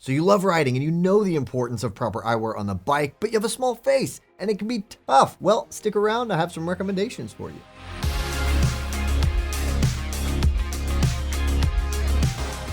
So you love riding and you know the importance of proper eyewear on the bike, but you have a small face and it can be tough. Well, stick around. I have some recommendations for you.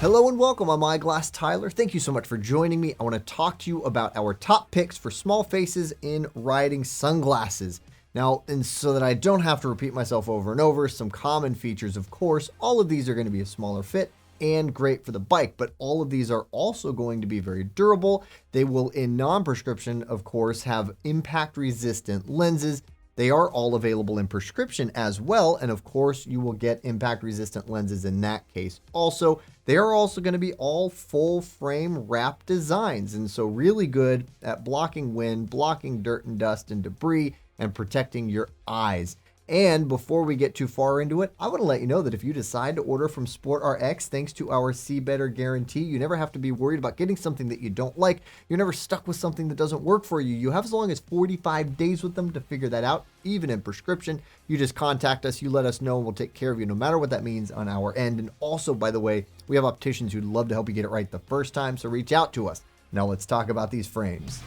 Hello and welcome. I'm Eyeglass Tyler. Thank you so much for joining me. I want to talk to you about our top picks for small faces in riding sunglasses. Now, and so that I don't have to repeat myself over and over, some common features, of course, all of these are going to be a smaller fit and great for the bike, but all of these are also going to be very durable. They will, in non-prescription, of course, have impact-resistant lenses. They are all available in prescription as well, and of course, you will get impact-resistant lenses in that case. Also, they are also going to be all full-frame wrap designs, and so really good at blocking wind, blocking dirt and dust and debris, and protecting your eyes. And before we get too far into it, I want to let you know that if you decide to order from SportRx, thanks to our See Better guarantee, you never have to be worried about getting something that you don't like. You're never stuck with something that doesn't work for you. You have as long as 45 days with them to figure that out, even in prescription. You just contact us, you let us know, and we'll take care of you no matter what that means on our end. And also, by the way, we have opticians who'd love to help you get it right the first time, so reach out to us. Now let's talk about these frames.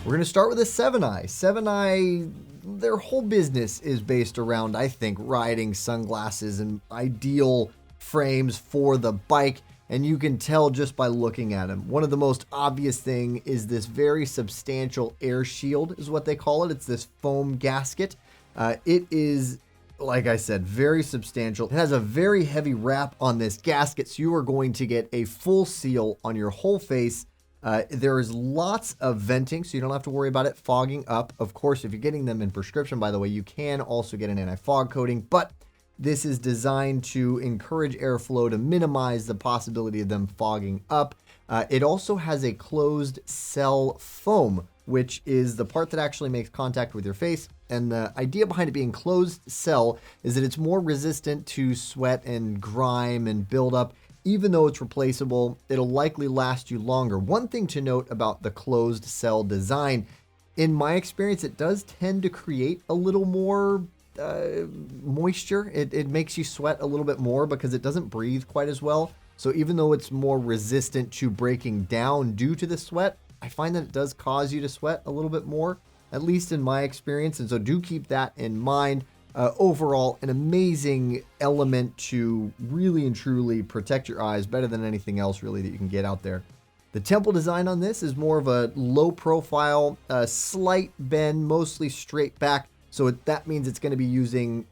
We're going to start with a 7-Eye. 7-Eye, their whole business is based around, I think, riding sunglasses and ideal frames for the bike. And you can tell just by looking at them. One of the most obvious thing is this very substantial Airshield is what they call it. It's this foam gasket. It is, like I said, very substantial. It has a very heavy wrap on this gasket, so you are going to get a full seal on your whole face. There is lots of venting, so you don't have to worry about it fogging up. Of course, if you're getting them in prescription, by the way, you can also get an anti-fog coating, but this is designed to encourage airflow to minimize the possibility of them fogging up. It also has a closed cell foam, which is the part that actually makes contact with your face. And the idea behind it being closed cell is that it's more resistant to sweat and grime and buildup. Even though it's replaceable, it'll likely last you longer. One thing to note about the closed cell design, in my experience, it does tend to create a little more moisture. It makes you sweat a little bit more because it doesn't breathe quite as well. So even though it's more resistant to breaking down due to the sweat, I find that it does cause you to sweat a little bit more, at least in my experience. And so do keep that in mind. Overall, an amazing element to really and truly protect your eyes, better than anything else really that you can get out there. The temple design on this is more of a low profile, slight bend, mostly straight back. So that means it's going to be using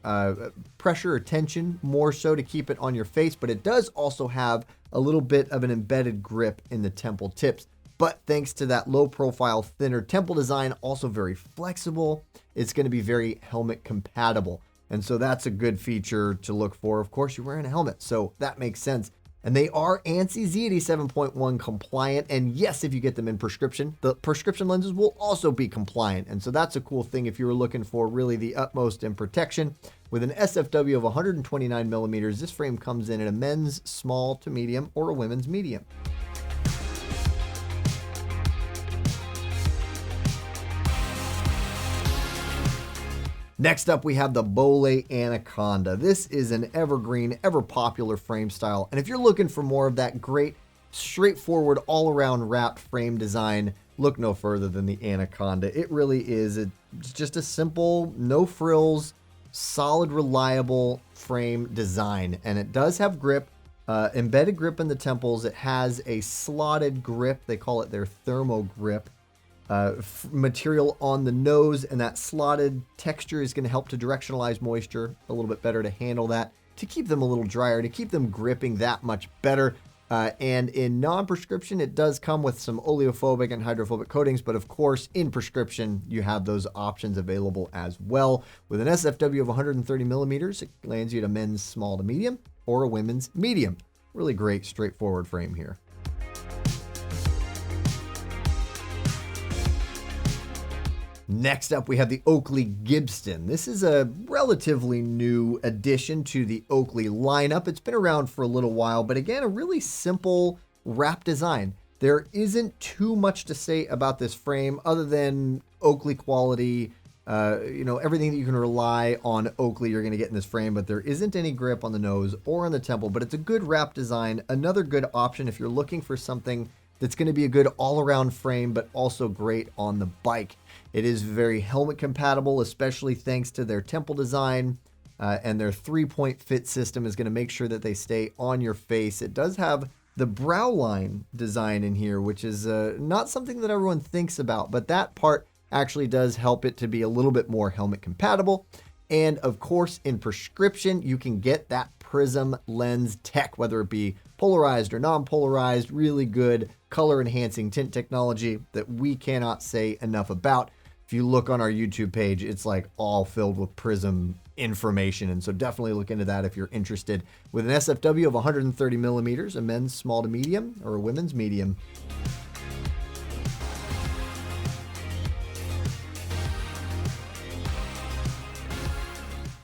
pressure or tension more so to keep it on your face, but it does also have a little bit of an embedded grip in the temple tips. But thanks to that low profile, thinner temple design, also very flexible, it's going to be very helmet compatible. And so that's a good feature to look for. Of course, you're wearing a helmet, so that makes sense. And they are ANSI Z87.1 compliant. And yes, if you get them in prescription, the prescription lenses will also be compliant. And so that's a cool thing if you were looking for really the utmost in protection. With an SFW of 129 millimeters, this frame comes in a men's small to medium or a women's medium. Next up, we have the Bolle Anaconda. This is an evergreen, ever popular frame style. And if you're looking for more of that great, straightforward, all-around wrapped frame design, look no further than the Anaconda. It really is. It's just a simple, no frills, solid, reliable frame design. And it does have grip, embedded grip in the temples. It has a slotted grip. They call it their thermo grip. Material on the nose, and that slotted texture is going to help to directionalize moisture a little bit better, to handle that, to keep them a little drier, to keep them gripping that much better. And in non-prescription, it does come with some oleophobic and hydrophobic coatings, but of course, in prescription, you have those options available as well. With an SFW of 130 millimeters, it lands you at a men's small to medium or a women's medium. Really great, straightforward frame here. Next up, we have the Oakley Gibston. This is a relatively new addition to the Oakley lineup. It's been around for a little while, but again, a really simple wrap design. There isn't too much to say about this frame other than Oakley quality, Everything that you can rely on Oakley you're going to get in this frame, but there isn't any grip on the nose or on the temple, but it's a good wrap design. Another good option if you're looking for something that's going to be a good all-around frame, but also great on the bike. It is very helmet compatible, especially thanks to their temple design, and their 3-point fit system is going to make sure that they stay on your face. It does have the brow line design in here, which is not something that everyone thinks about, but that part actually does help it to be a little bit more helmet compatible. And of course, in prescription, you can get that prism lens tech, whether it be polarized or non-polarized. Really good color enhancing tint technology that we cannot say enough about. If you look on our YouTube page, it's like all filled with prism information. And so definitely look into that if you're interested. With an SFW of 130 millimeters, a men's small to medium or a women's medium.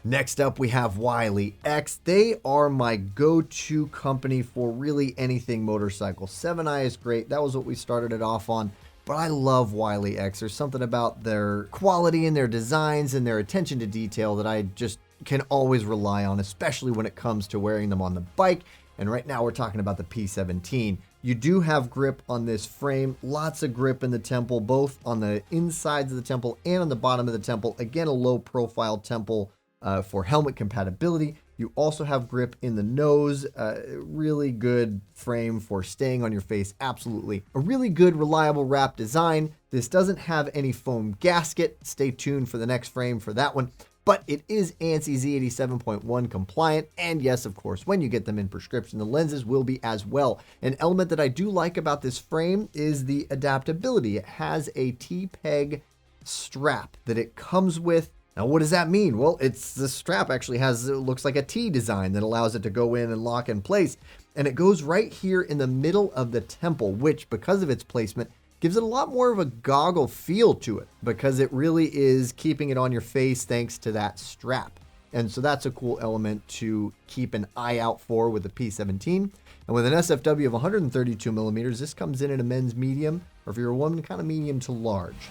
Next up, we have Wiley X. They are my go-to company for really anything motorcycle. 7i is great. That was what we started it off on. But I love Wiley X. There's something about their quality and their designs and their attention to detail that I just can always rely on, especially when it comes to wearing them on the bike. And right now we're talking about the P17. You do have grip on this frame, lots of grip in the temple, both on the insides of the temple and on the bottom of the temple. Again, a low profile temple for helmet compatibility. You also have grip in the nose, really good frame for staying on your face, absolutely. A really good, reliable wrap design. This doesn't have any foam gasket. Stay tuned for the next frame for that one. But it is ANSI Z87.1 compliant. And yes, of course, when you get them in prescription, the lenses will be as well. An element that I do like about this frame is the adaptability. It has a T-peg strap that it comes with. Now, what does that mean? Well, the strap actually it looks like a T design that allows it to go in and lock in place. And it goes right here in the middle of the temple, which, because of its placement, gives it a lot more of a goggle feel to it because it really is keeping it on your face thanks to that strap. And so that's a cool element to keep an eye out for with the P17. And with an SFW of 132 millimeters, this comes in at a men's medium, or if you're a woman, kind of medium to large.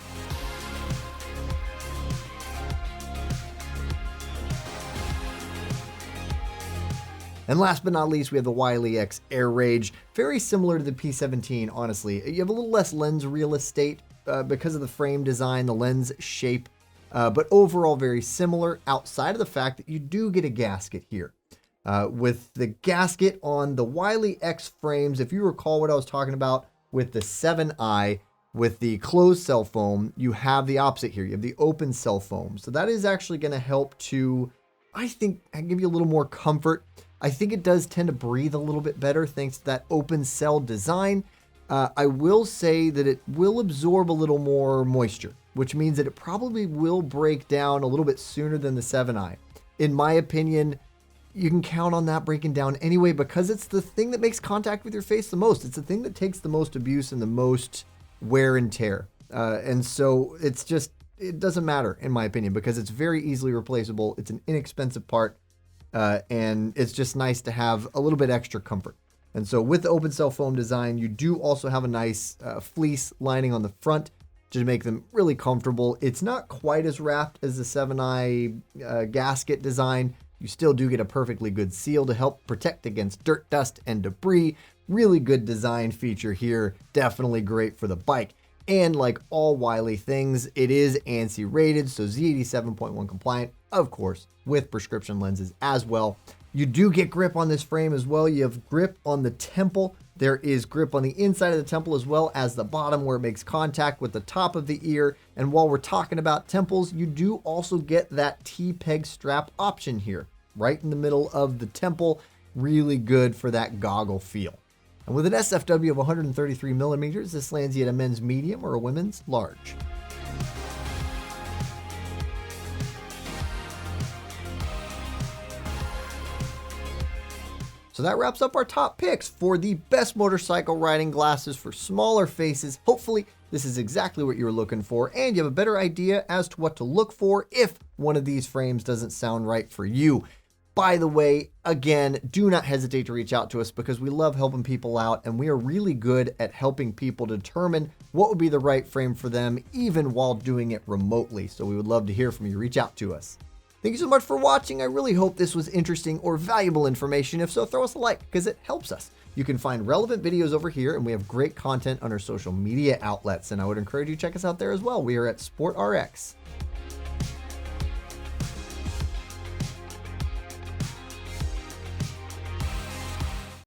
And last but not least, we have the Wiley X Airrage. Very similar to the P17, honestly. You have a little less lens real estate because of the frame design, the lens shape, but overall very similar outside of the fact that you do get a gasket here. With the gasket on the Wiley X frames, if you recall what I was talking about with the 7i, with the closed cell foam, you have the opposite here. You have the open cell foam. So that is actually going to help to, I think, give you a little more comfort. I think it does tend to breathe a little bit better thanks to that open cell design. I will say that it will absorb a little more moisture, which means that it probably will break down a little bit sooner than the 7i. In my opinion, you can count on that breaking down anyway because it's the thing that makes contact with your face the most. It's the thing that takes the most abuse and the most wear and tear. And so it doesn't matter in my opinion because it's very easily replaceable. It's an inexpensive part. And it's just nice to have a little bit extra comfort. And so with the open cell foam design, you do also have a nice fleece lining on the front to make them really comfortable. It's not quite as wrapped as the 7i gasket design. You still do get a perfectly good seal to help protect against dirt, dust, and debris. Really good design feature here. Definitely great for the bike. And like all Wiley things, it is ANSI rated, so Z87.1 compliant, of course, with prescription lenses as well. You do get grip on this frame as well. You have grip on the temple. There is grip on the inside of the temple as well as the bottom where it makes contact with the top of the ear. And while we're talking about temples, you do also get that T-peg strap option here, right in the middle of the temple. Really good for that goggle feel. And with an SFW of 133 millimeters, this lands you at a men's medium or a women's large. So that wraps up our top picks for the best motorcycle riding glasses for smaller faces. Hopefully this is exactly what you're looking for and you have a better idea as to what to look for if one of these frames doesn't sound right for you. By the way, again, do not hesitate to reach out to us because we love helping people out and we are really good at helping people determine what would be the right frame for them, even while doing it remotely. So we would love to hear from you. Reach out to us. Thank you so much for watching. I really hope this was interesting or valuable information. If so, throw us a like because it helps us. You can find relevant videos over here, and we have great content on our social media outlets, and I would encourage you to check us out there as well. We are at SportRx.